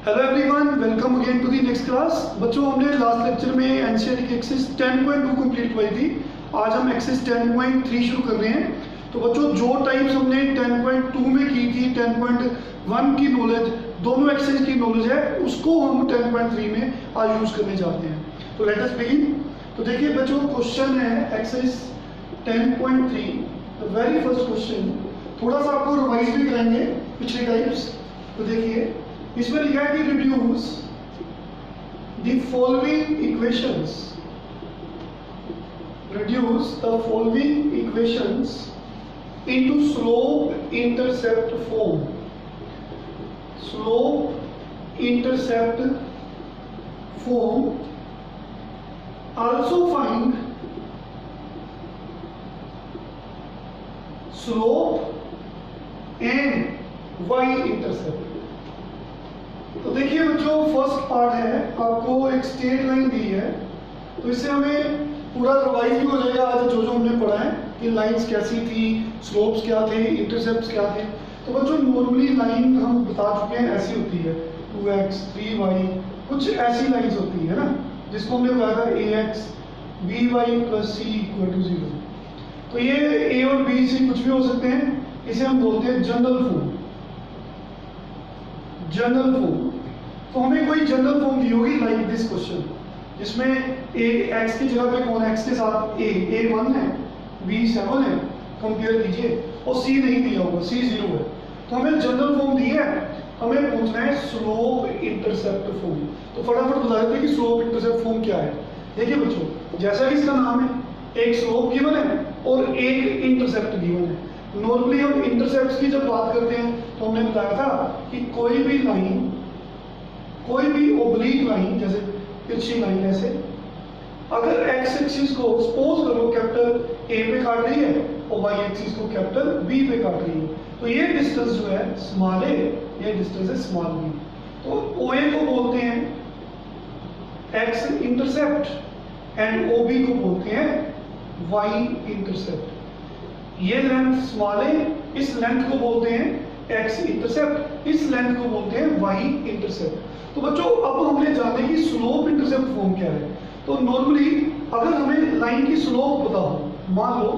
Hello everyone, welcome again to the next class. बच्चों, हमने last lecture में NCERT की एक्सरसाइज 10.2 कंप्लीट करवाई थी। आज हम एक्सरसाइज 10.3 शुरू कर रहे हैं। तो बच्चों, जो टाइप्स हमने 10.2 में की थी, 10.1 की नॉलेज, दोनों एक्सरसाइज की नॉलेज है, उसको हम 10.3 में आज यूज करने जाते हैं। तो लेट अस बिगिन। तो देखिए बच्चों, क्वेश्चन है exercise 10.3। The very first question, थोड़ा सा आपको रिवाइज भी कराएंगे पिछले टाइप्स। तो देखिए, इसमें लिखा है कि reduce the following equations, reduce the following equations into slope intercept form. Slope intercept form. Also find slope and y intercept. तो देखिए बच्चों, फर्स्ट पार्ट है, आपको एक स्ट्रेट लाइन दी है, तो इससे हमें पूरा रिवाइज भी हो जाएगा आज जो जो हमने पढ़ा है कि लाइंस कैसी थी, स्लोप्स क्या थे, इंटरसेप्ट्स क्या थे। तो बच्चों, नॉर्मली लाइन हम बता चुके हैं ऐसी होती है 2x 3y, कुछ ऐसी लाइंस होती है ना, जिसको हमने बताया था ax by plus c equal to 0। तो ये a और b से कुछ भी हो सकते हैं, इसे हम बोलते हैं जनरल फॉर्म। जनरल फॉर्म, तो हमें कोई जनरल फॉर्म दी होगी लाइक दिस क्वेश्चन, जिसमें x की जगह पे कौन है, x के साथ a 1 है, b 7 है, कंपेयर कीजिए, और c नहीं दिया होगा, c 0 है। तो हमें जनरल फॉर्म दी है, हमें पूछना है स्लोप इंटरसेप्ट फॉर्म। तो फटाफट बता देते हैं कि स्लोप इंटरसेप्ट फॉर्म क्या है। देखिए बच्चों, जैसा कि इसका नाम है, एक स्लोप गिवन है और एक इंटरसेप्ट गिवन है। नॉर्मली हम इंटरसेप्ट्स की जब बात करते हैं तो हमने बताया था कि कोई भी लाइन, कोई भी ओब्लिक लाइन, जैसे तिरछी लाइन ऐसे, अगर एक्स एक्सिस को सपोज करो कैपिटल ए पे काट रही है और वाई एक्सिस को कैपिटल बी पे काट रही है, तो ये डिस्टेंस जो है स्मॉल ए, ये डिस्टेंस है स्मॉल बी। तो ओ ए को बोलते हैं X intercept and O B को बोलते हैं वाई इंटरसेप्ट। ये लेंथ स्मॉल ए, इस लेंथ को बोलते हैं एक्स इंटरसेप्ट, इस लेंथ को बोलते हैं वाई इंटरसेप्ट। तो बच्चों, अब हमने जाने की स्लोप इंटरसेप्ट फॉर्म क्या है। तो नॉर्मली अगर हमें लाइन की स्लोप पता हो, मान लो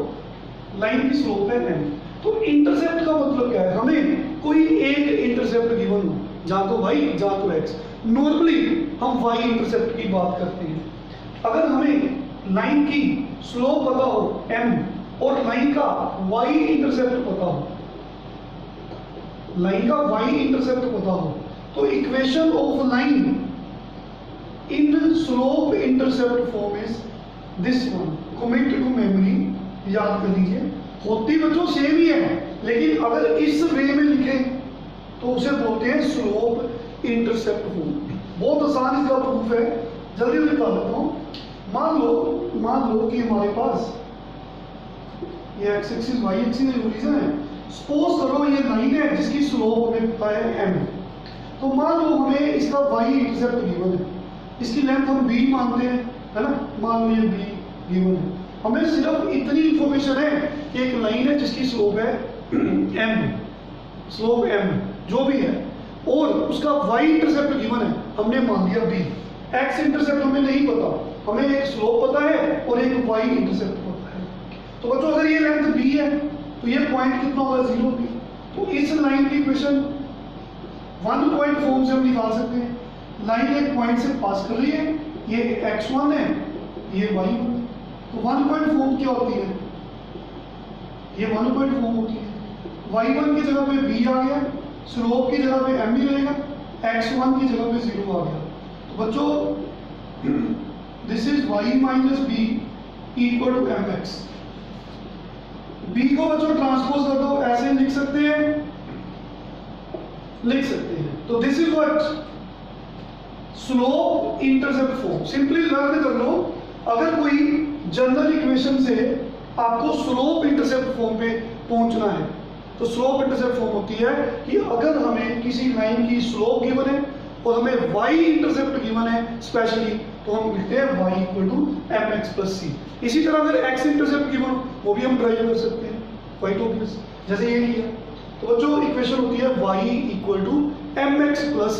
लाइन की स्लोप है n, तो इंटरसेप्ट का मतलब क्या है, हमें कोई एक इंटरसेप्ट गिवन हो, जहां तो y जहां तो x। नॉर्मली हम y इंटरसेप्ट की बात करते हैं। अगर हमें लाइन की स्लोप पता हो m और लाइन का y इंटरसेप्ट पता हो, लाइन का y इंटरसेप्ट पता हो, तो equation of line in slope intercept form is this one. Commit to memory, याद कर लीजिए। होती बच्चों सेम ही है, लेकिन अगर इस वे में लिखें तो उसे बोलते हैं स्लोप इंटरसेप्ट फॉर्म। बहुत आसान इसका प्रूफ है, जल्दी से बता देता हूं। मान लो कि हमारे पास ये X axis Y axis region है। सपोज करो ये लाइन है जिसकी स्लोप हमें पता है m। तो मान लो हमें इसका y इंटरसेप्ट गिवन है, इसकी लेंथ हम b मानते हैं, है ना, मान लो ये b गिवन है। हमें सिर्फ इतनी इंफॉर्मेशन है कि एक लाइन है जिसकी स्लोप है m, स्लोप m जो भी है, और उसका y इंटरसेप्ट गिवन है, हमने मान लिया b। x इंटरसेप्ट हमें नहीं पता, हमें एक स्लोप पता है और एक y इंटरसेप्ट पता है। तो बच्चों, अगर ये लेंथ b है तो ये पॉइंट कितना होगा, 0 b। तो इस लाइन की इक्वेशन 1 पॉइंट फॉर्म से हम निकाल सकते हैं। लाइन एक पॉइंट से पास कर रही है, ये x1 है, ये y1। तो 1 पॉइंट फॉर्म क्या होती है, ये 1 पॉइंट फॉर्म होती है। y1 की जगह पे b आ गया, स्लोप की जगह पे m ही रहेगा, x1 की जगह पे 0 आ गया। तो बच्चों, this is y minus b equal to mx। b को बच्चों ट्रांसपोज कर दो, ऐसे लिख सकते हैं, लिख सकते हैं। तो this is what slope intercept form. Simply learn कर लो, अगर कोई जनरल इक्वेशन से आपको स्लोप इंटरसेप्ट फॉर्म पे पहुंचना है, तो स्लोप इंटरसेप्ट फॉर्म होती है कि अगर हमें किसी लाइन की स्लोप गिवन है और हमें y इंटरसेप्ट गिवन है स्पेशली, तो हम लिखते हैं y equal to mx plus c। इसी तरह अगर x इंटरसेप्ट गिवन वो भी हम ड्राइव कर सकते हैं, क्वाइट ऑब्वियस, जैसे ये किया। तो जो इक्वेशन होती है y equal to mx plus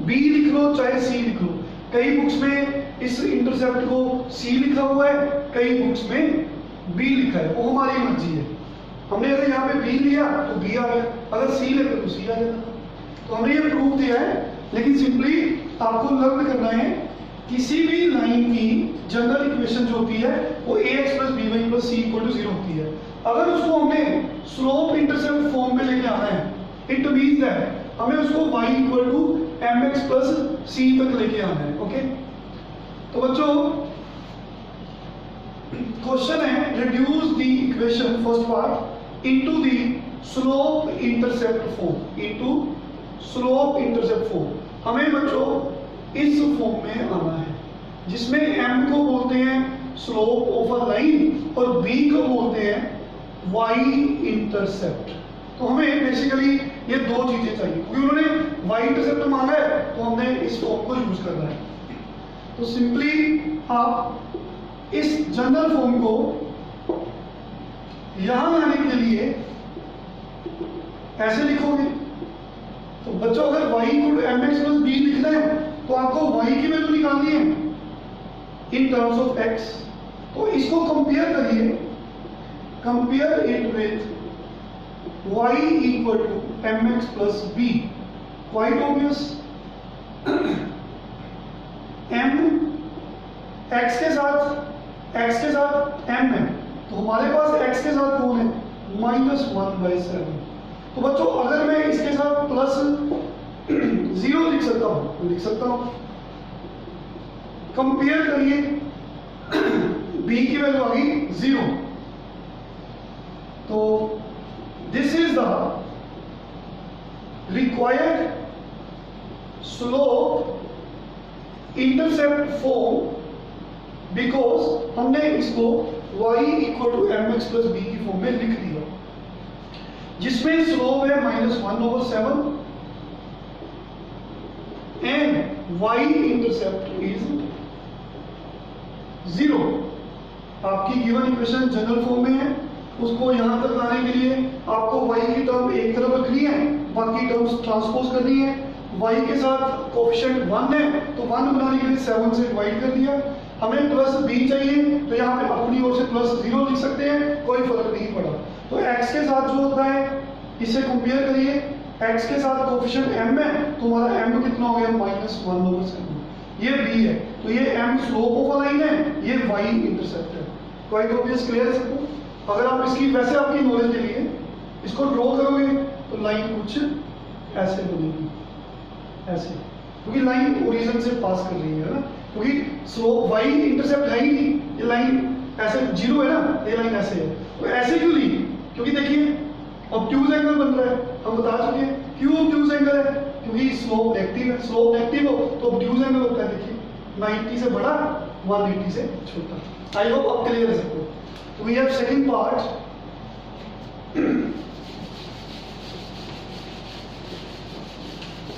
B लिख लो चाहे सी लिख लो। कई बुक्स में इस इंटरसेप्ट को सी लिखा हुआ है, कई बुक्स में बी लिखा है, वो हमारी मर्जी है। हमने अगर यहाँ पे बी लिया तो बी आ गया, अगर सी लेते तो सी आ जाता। तो हमने ये प्रूफ दिया है, लेकिन सिंपली आपको लर्न करना है किसी भी लाइन की जनरल इक्वेशन जो होती है वो ax plus B Y plus C equal to 0 होती है। अगर उसको हमने स्लोप इंटरसेप्ट फॉर्म में लेके आना है, इट मींस दैट हमें उसको y equal to mx plus c तक लेके आना है। ओके, तो बच्चों क्वेश्चन है reduce the equation first part into the slope intercept form, into slope intercept form. हमें बच्चों इस फॉर्म में आना है जिसमें m को बोलते हैं स्लोप ऑफ अ लाइन और b को बोलते हैं y इंटरसेप्ट। तो हमें बेसिकली ये दो चीजें चाहिए, क्योंकि उन्होंने y इंटरसेप्ट मांगा है तो हमने इस फॉर्म को यूज करना है। तो सिंपली आप इस जनरल फॉर्म को यहां लाने के लिए ऐसे लिखोगे। तो बच्चों अगर y equal to mx plus b लिखना है तो आपको y की वैल्यू निकालनी है इन टर्म्स ऑफ x। तो इसको कंपेयर करिए, compare it with y equal to mx plus b, quite obvious. m x के साथ m है, तो हमारे पास x के साथ कौन है, -1/7। तो बच्चों अगर मैं इसके साथ प्लस 0 लिख सकता हूं, लिख सकता हूं। कंपेयर करिए, b की वैल्यू आ गई 0। तो this is the required slope intercept form, because हमने इसको y equal to mx plus b की फॉर्म में लिख दिया, जिसमें स्लोप है -1/7 एंड y इंटरसेप्ट इज 0। आपकी गिवन इक्वेशन जनरल फॉर्म में है, उसको यहां तक लाने के लिए आपको y की टर्म एक तरफ रखनी है, बाकी टर्म्स ट्रांसपोज करनी है। y के साथ कोएफिशिएंट 1 है तो 1 बनाने के लिए 7 से डिवाइड कर दिया। हमें प्लस b चाहिए तो यहाँ पे अपनी ओर से प्लस 0 लिख सकते हैं, कोई फर्क नहीं पड़ा। तो x के साथ जो होता है इसे कंपेयर करिए, x के साथ कोएफिशिएंट m है तो हमारा m कितना हो गया, -1/7। ये b है, तो ये m स्लोप ऑफ लाइन है, ये y इंटरसेप्ट है। क्वाइट ऑब्वियस, क्लियर है सबको। अगर आप इसकी वैसे आपकी नॉलेज के लिए इसको ड्रॉ करोगे तो लाइन कुछ ऐसे बनेगी, ऐसे, क्योंकि लाइन ओरिजिन से पास कर रही है ना, क्योंकि स्लोप y इंटरसेप्ट है ही नहीं, ये लाइन ऐसे 0 है ना, ये लाइन ऐसे है। तो ऐसे क्यों ली, क्योंकि देखिए ऑब्ट्यूज एंगल बन रहा है, हम बता चुके हैं क्यों ऑब्ट्यूज एंगल है, क्योंकि स्लोप नेगेटिव है। स्लोप नेगेटिव हो तो ऑब्ट्यूज एंगल होता है, देखिए 90 से बड़ा 180 से छोटा। आई होप आप क्लियर है सबको। तो we have second part,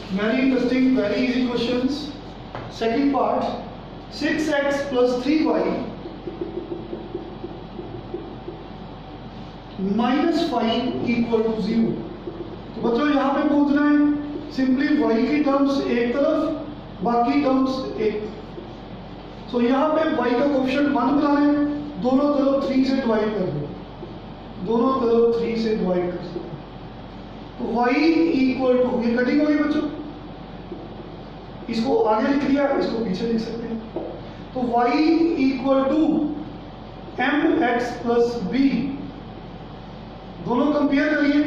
very interesting, very easy questions. Second part, 6x plus 3y minus 5 equal to 0। तो बच्चों यहाँ पे पूछना है सिंपली y की टर्म्स एक तरफ, बाकी टर्म्स एक। तो यहाँ पे y का कोएफिशिएंट 1 बनाना है, दोनों तरफ 3 से डिवाइड कर दो, दोनों तरफ 3 से डिवाइड कर सकते हैं। तो y इक्वल टू, ये कटिंग होगी बच्चों, इसको आगे लिख लिया, इसको पीछे लिख सकते हैं। तो y equal to mx plus b, दोनों कंपेयर करिए।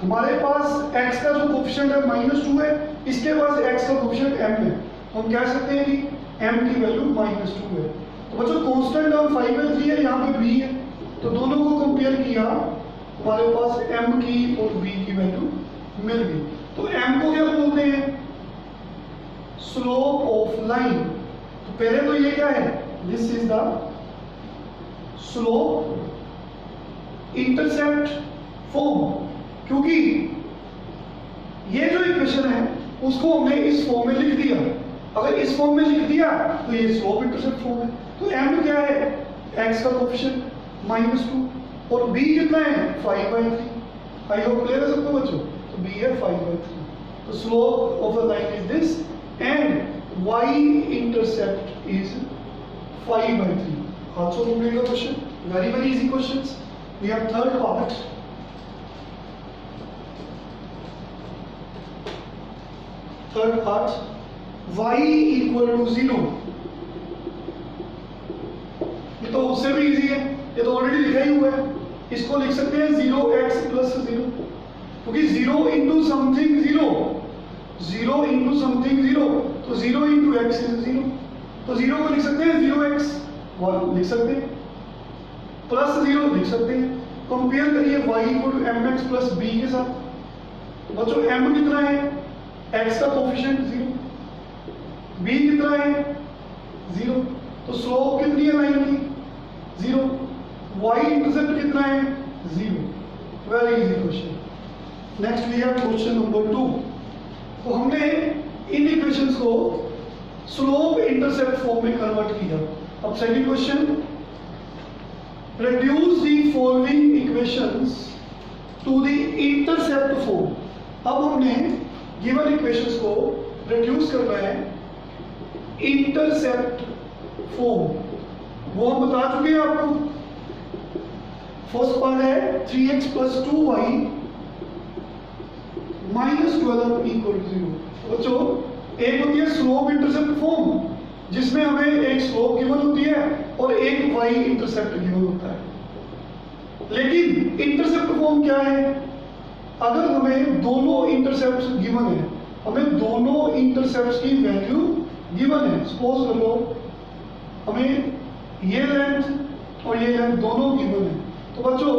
हमारे पास x का जो कोएफिशिएंट है -2 है, इसके पास x का कोएफिशिएंट m है, हम कह सकते हैं कि m की वैल्यू -2 है। तो बच्चों कांस्टेंट टर्म 5/3 है, यहाँ पे b है, तो दोनों को कंपेयर किया, हमारे पास m की और b की वैल्यू मिल गई। तो m को क्या बोलते हैं, स्लोप ऑफ लाइन। तो पहले तो ये क्या है, this is the slope intercept form, क्योंकि ये जो इक्वेशन है उसको हमने इस फॉर्म में लिख दिया। अगर इस फॉर्म में लिख दिया तो ये स्लोप इंटरसेप्ट फॉर्म है। तो m क्या है, x का कोएफिशिएंट -2 और b कितना है 5/3। आई होप क्लियर है सबको बच्चों। तो b है 5/3। तो slope of the line is this and y intercept is 5/3. Also complete the question. Very easy questions. We have third part. Third part, y equal to 0. ये तो उससे भी इजी है, ये तो ऑलरेडी लिखा ही हुआ है. इसको लिख सकते हैं 0x plus 0, क्योंकि 0 into something 0, 0 into something 0, तो 0 into x is 0, तो 0 को लिख सकते हैं 0x 1 लिख सकते हैं, प्लस 0 लिख सकते हैं. कंपेयर करिए y equal to mx plus b के साथ. तो बच्चों m कितना है, x का कोफिशिएंट 0, b कितना है 0, तो स्लोप कितनी है लाइन की 0, y इंटरसेप्ट कितना है 0. Very easy question. Next we have question number 2. तो हमने इन इक्वेशंस को स्लोप इंटरसेप्ट फॉर्म में कन्वर्ट किया. अब second question, reduce the following equations to the intercept form. अब हमने गिवन इक्वेशंस को रिड्यूस करना है इंटरसेप्ट फॉर्म. वो हम बता चुके हैं आपको. फर्स्ट पार्ट है 3x plus 2y minus 12 equal to 0. बच्चों एक होती है स्लोप इंटरसेप्ट फॉर्म, जिसमें हमें एक स्लोप गिवन होती है और एक y इंटरसेप्ट गिवन होता है. लेकिन इंटरसेप्ट फॉर्म क्या है, अगर हमें दोनों इंटरसेप्ट्स गिवन है, हमें दोनों इंटरसेप्ट्स की वैल्यू गिवन है. सपोज कर लो हमें ये लेंथ और ये लेंथ दोनों गिवन है. तो बच्चों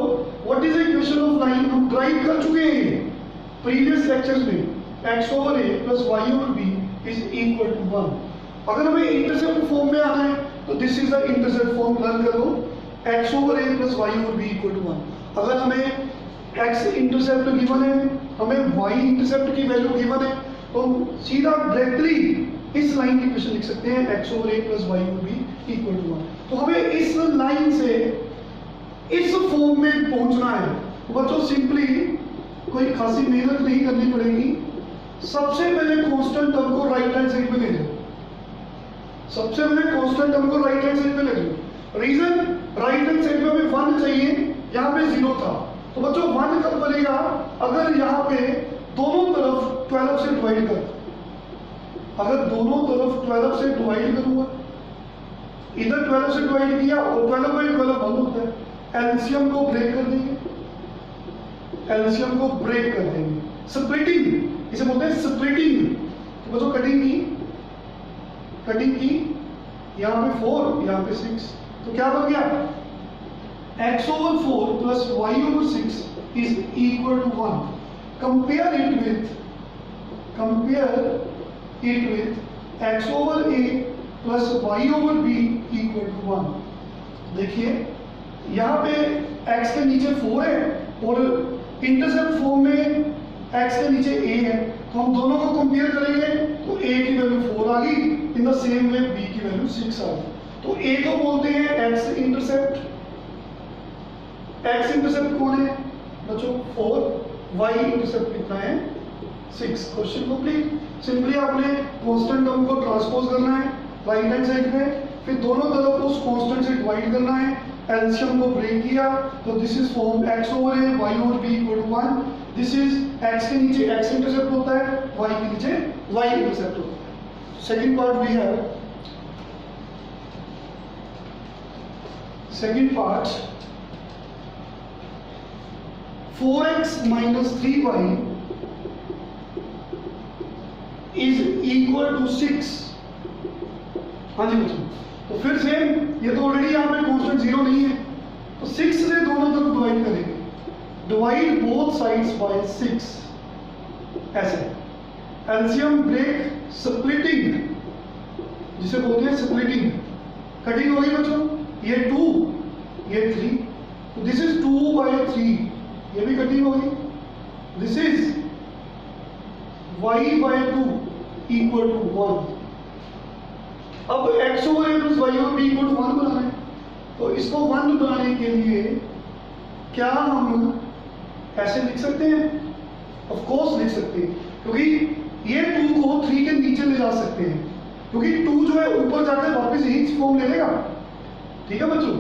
what is equation of line हम ड्राइव कर चुके हैं प्रीवियस लेक्चर्स में. x over a plus y over b is equal to 1. अगर हमें इंटरसेप्ट फॉर्म में आना है तो this is the intercept form. Learn कर लो x over a plus y over b equal to 1. अगर हमें x इंटरसेप्ट गिवन है, हमें y इंटरसेप्ट की वैल्यू गिवन है, तो हम सीधा डायरेक्टली इस लाइन की इक्वेशन लिख सकते हैं x over a plus y over b equal to 1. तो हमें इस लाइन से इस फॉर्म में पहुंचना है. तो बच्चों सिंपली कोई खासी मेहनत नहीं करनी पड़ेगी. सबसे पहले कांस्टेंट टर्म को राइट हैंड साइड पे ले जाओ. सबसे पहले कांस्टेंट टर्म को राइट हैंड साइड पे ले जाओ. रीजन राइट हैंड साइड में हमें 1 चाहिए, यहाँ पे 0 था. तो बच्चों 1 कब बनेगा, अगर यहाँ पे दोनों तरफ 12 से डिवाइड कर. अगर दोनों तरफ 12 से डिवाइड करूंगा, इधर 12 से डिवाइड किया और 12 बाई 12 1 होता है. एलसीएम को ब्रेक कर देंगे, एलसीएम को ब्रेक कर देंगे. स्प्लिटिंग, इसे बोलते हैं स्प्लिटिंग. तो बच्चों कटिंग की यहाँ पे 4, यहाँ पे 6, तो क्या बन गया x over 4 plus y over 6 is equal to 1. Compare it with x over a plus y over b equal to 1. देखिए यहाँ पे x के नीचे 4 है और इंटरसेप्ट फॉर्म में x के नीचे a है, तो हम दोनों को कंपेयर करेंगे तो a की वैल्यू 4 आ गई, in the same way b की वैल्यू 6 आ गई. तो a को बोलते हैं x इंटरसेप्ट. x इंटरसेप्ट कौन है बच्चों 4, y इंटरसेप्ट कितना है 6. Question complete. सिंपली आपने कांस्टेंट टर्म को ट्रांसपोज करना है राइट हैंड साइड में, फिर दोनों तरफ उस कांस्टेंट से डिवाइड करना है, एलसीएम को ब्रेक किया तो this is form x over a y over b equal to 1. This is x के नीचे x इंटरसेप्ट होता है, y के नीचे y इंटरसेप्ट होता है. Second part we have second part 4x minus 3y is equal to 6. हाँ जी बच्चों, तो फिर से ये तो ऑलरेडी यहाँ पे कांस्टेंट 0 नहीं है, तो 6 से दोनों तरफ डिवाइड करेंगे. Divide both sides by 6. ऐसे एलसीएम ब्रेक स्प्लिटिंग, जिसे बोलते हैं स्प्लिटिंग. कटिंग होगी बच्चों, ये 2 ये 3, तो दिस इज 2 by 3, ये भी कटिंग होगी. This is y by 2 equal to 1. अब x over a plus y over b equal to 1 बनाना है, तो इसको 1 बनाने के लिए क्या हम ऐसे लिख सकते हैं? ऑफ कोर्स लिख सकते हैं. क्योंकि ये 2 को 3 के नीचे ले जा सकते हैं, क्योंकि 2 जो है ऊपर जाकर वापस यही फॉर्म ले लेगा। ठीक है बच्चों,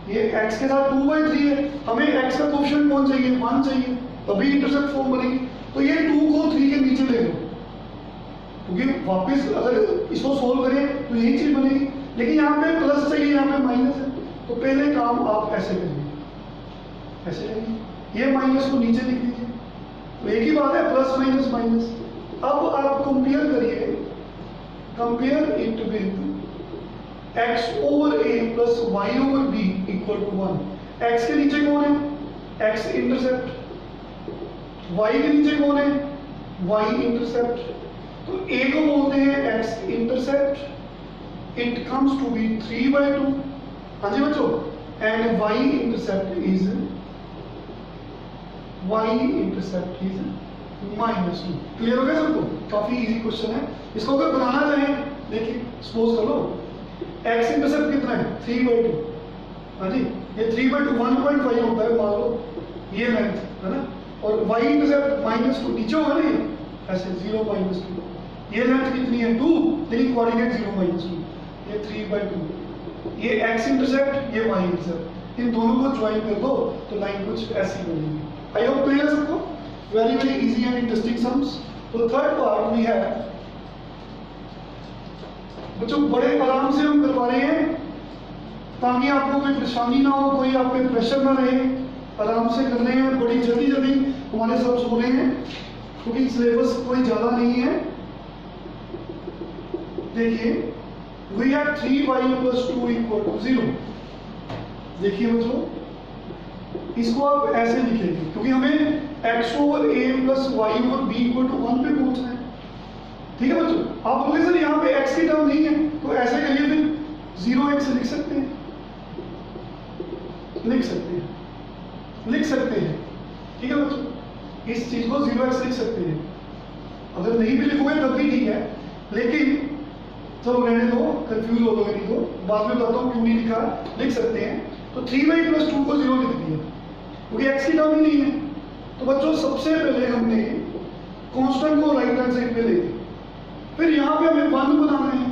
ये x के साथ 2/3 है, हमें x का कोएफिशिएंट कौन चाहिए, 1 चाहिए, तभी इंटरसेप्ट फॉर्म बनेगी। तो ये 2 को 3 के नीचे ले लो, क्योंकि वापस अगर इसको सोल्व करें तो यही चीज बनेगी। लेकिन यहाँ पे प्लस चाहिए, यहाँ पे माइनस है, तो पहले काम आप ऐसे करिए, ऐसे करिए, ये माइनस को नीचे लिख दीजिए, तो एक ही बात है, प्लस माइनस माइनस। अब आप कंपेयर करिए, compare it with x over a plus y over b equal to 1। x के नीचे कौन है, x इंटरसेप्ट, y के नीचे कौन है, y इंटरसेप्ट। तो a को बोलते हैं x intercept, it comes to be 3/2। हाँ जी बच्चों, and y intercept is -2। Clear हो गया सबको? काफी इजी क्वेश्चन है, इसको अगर बनाना चाहें, देखिए सपोज कर लो x इंटरसेप्ट कितना है, 3/2। हाँ जी, ये 3/2 1.5 होता है, मान लो ये लेंथ है ना, और y इंटरसेप्ट -2 नीचे होगा ना, ये ऐसे 0 -2, ये लेंथ कितनी है 2, लेकिन कोऑर्डिनेट 0 -2, ये 3/2, ये x इंटरसेप्ट, ये y इंटरसेप्ट, इन दोनों को ज्वाइन कर दो तो लाइन कुछ ऐसी बनेगी। आई होप क्लियर है सबको? Very very easy and interesting sums. तो थर्ड पार्ट वी हैव, बच्चों बड़े आराम से हम करवा रहे हैं ताकि आपको कोई परेशानी ना हो, कोई आप पे प्रेशर ना रहे, आराम से करने हैं, बड़ी जल्दी जल्दी हमारे सब सो रहे हैं, क्योंकि सिलेबस कोई ज्यादा नहीं है। देखिए, वी हैव 3y + 2 = 0। देखिए बच्चों, इसको आप ऐसे लिखेंगे, क्योंकि हमें x over a plus y over b equal to 1 पे पहुंचना है। ठीक है बच्चों, आप बोले सर यहाँ पे x की टर्म नहीं है, तो ऐसे करिए, फिर 0x लिख सकते हैं, लिख सकते हैं, लिख सकते हैं। ठीक है बच्चों, इस चीज को 0x लिख सकते हैं, अगर नहीं भी लिखोगे तब भी ठीक है, लेकिन चलो रहने दो, कंफ्यूज हो लोगे नहीं तो, बाद में बताता हूँ क्यों नहीं लिखा, लिख सकते हैं। तो 3y + 2 को 0 लिख दिया, क्योंकि x की टर्म ही नहीं है। तो बच्चों सबसे पहले हमने कांस्टेंट को राइट हैंड साइड पे ले लिया, फिर यहाँ पे हमें 1 बनाना है,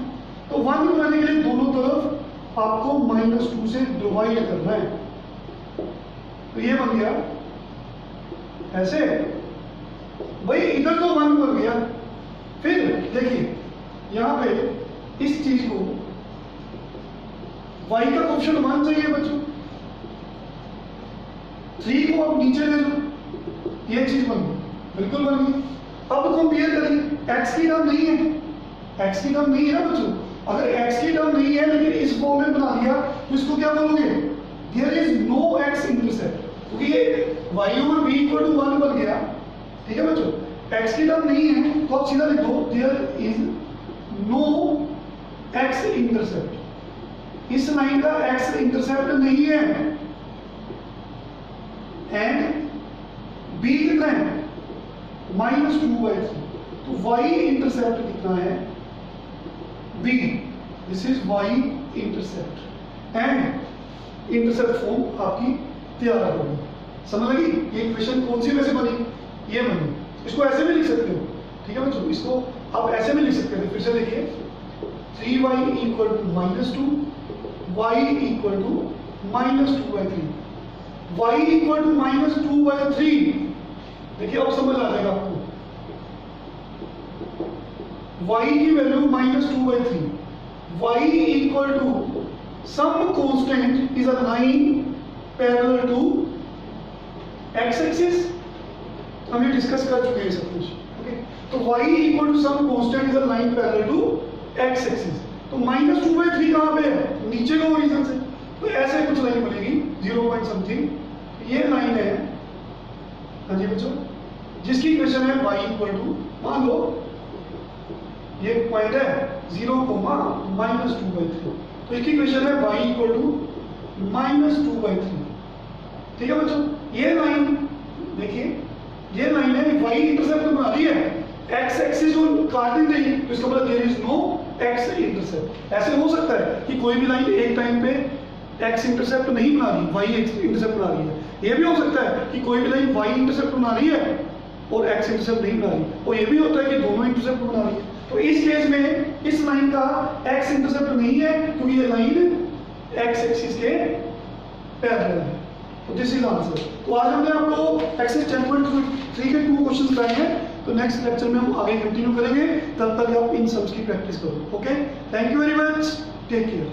तो 1 बनाने के लिए दोनों तरफ आपको -2 से डिवाइड करना है। तो ये बन गया ऐसे, भाई इधर तो 1 बन गया। फिर देखिए यहाँ पे इस चीज को y का कोएफिशिएंट 1 चाहिए बच्चों, 3 को आप नीचे ले लो, ये चीज बन गई, बिल्कुल बन गई। अब कंपेयर करिए, x की टर्म नहीं है, x की टर्म नहीं है ना बच्चों, अगर x की टर्म नहीं है लेकिन इस फॉर्म में बना दिया तो इसको क्या बोलोगे, there is no x intercept, क्योंकि ये y over b equal to 1 बन गया। ठीक है बच्चों, x की टर्म नहीं है तो आप सीधा लिख दो there is no x intercept, इस लाइन का x इंटरसेप्ट नहीं है, एंड b कितना है -2/3, तो y इंटरसेप्ट कितना है b, this is y intercept, and intercept form आपकी तैयार होगी। समझ लगी? ये इक्वेशन कौन सी वैसे बनी, ये बनी। इसको ऐसे भी लिख सकते हो, ठीक है बच्चों, इसको आप ऐसे भी लिख सकते हो। फिर से देखिए, 3y = -2, y = -2/3, y = -2/3। देखिए अब समझ आ जाएगा आपको, y की value -2/3, y = some constant is a line parallel to x axis, हम ये डिस्कस कर चुके हैं सब कुछ। ओके, तो y = some constant is a line parallel to x axis, तो -2/3 कहाँ पे है, नीचे का ओरिजिन से, तो ऐसे कुछ लाइन बनेगी 0 पॉइंट समथिंग, ये लाइन है। हाँ जी बच्चों, जिसकी इक्वेशन है y = मान लो ये पॉइंट है 0, -2/3, तो इसकी इक्वेशन है y = -2/3। ठीक है बच्चों, ये लाइन देखिए, ये लाइन है y इंटरसेप्ट बना रही है, x एक्सिस जो काट दी गई, तो इसका मतलब there is no x intercept. ऐसे हो सकता है कि कोई भी लाइन एक टाइम पे x इंटरसेप्ट नहीं बना रही, y इंटरसेप्ट बना रही है। ये भी हो सकता है कि कोई भी लाइन y इंटरसेप्ट बना रही है, और एक्स इंटरसेप्ट नहीं बना रही, और ये भी होता है कि दोनों इंटरसेप्ट बना रही है। तो इस केस में इस लाइन का एक्स इंटरसेप्ट नहीं है क्योंकि ये लाइन एक्स एक्सिस के पैरेलल है। तो दिस इज आंसर। तो आज हमने आपको एक्सरसाइज 10.3 के 2 क्वेश्चन कराए हैं। तो नेक्स्ट लेक्चर में हम आगे कंटिन्यू करेंगे, तब तक आप इन सम्स की प्रैक्टिस करो। Okay, thank you very much, take care.